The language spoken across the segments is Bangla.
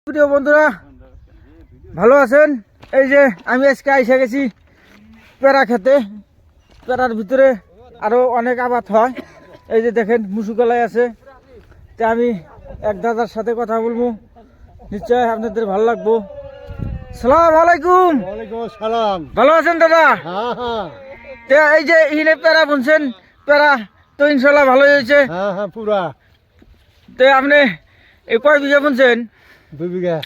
প্রিয় বন্ধুরা ভালো আছেন? এই যে আমি আজকে আইসা গেছি পেয়ারা খেতে। পেয়ারার ভিতরে আরো অনেক আবাদ হয়। এই যে দেখেন মুসুকলাই আছে। তা আমি এক দাদার সাথে কথা বলবো, নিশ্চয় আপনাদের ভালো লাগবো। সালাম আলাইকুম। ওয়ালাইকুম আসসালাম। ভালো আছেন দাদা? হ্যাঁ হ্যাঁ তা এই যে ইনে পেয়ারা বুনছেন, পেয়ারা তো ইনশাল্লাহ ভালো হয়েছে। হ্যাঁ হ্যাঁ পুরা তো আপনি এই কয় বিঘা বুনছেন? 2 বিঘা।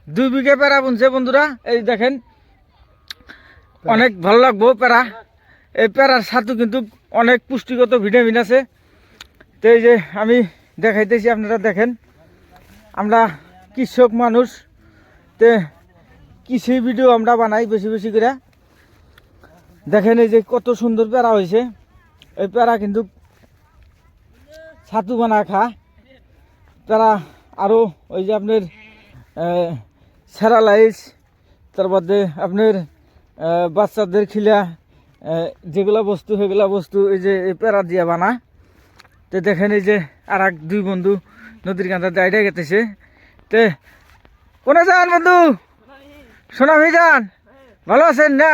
2 বিঘা পেয়ারা বুনছে বন্ধুরা। এই দেখেন অনেক ভালো লাগবো পেয়ারা। এই পেয়ারার সাথে কিন্তু অনেক পুষ্টিগত ভিটামিন আছে। তো এই যে আমি দেখাইতেছি, আপনারা দেখেন আমরা কৃষক মানুষ, তে কৃষি ভিডিও আমরা বানাই বেশি বেশি করে। দেখেন এই যে কত সুন্দর পেয়ারা হয়েছে। এই পেয়ারা কিন্তু ছাতু বানা খায় পেয়ারা। আরও ওই যে আপনার স্যারালাইস, তারপরে আপনার বাচ্চাদের খিলা যেগুলা বস্তু সেগুলা বস্তু এই যে পেয়ারা দিয়া বানা। তো দেখেন এই যে আর এক 2 বন্ধু নদীর কাঁধা দাইডা গেতেছে। তে কোনে যান বন্ধু? সোনামি যান? ভালো আছেন না?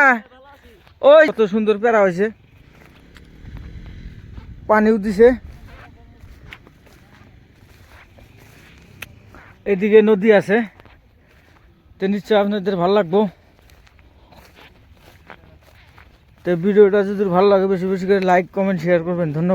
ওই কত সুন্দর পেয়ারা হয়েছে, পানিও দিছে। এদিকে নদী আছে। তো নিশ্চয় আপনাদের ভালো লাগবো। তো ভিডিওটা যদি ভালো লাগে বেশি বেশি করে লাইক কমেন্ট শেয়ার করবেন। ধন্যবাদ।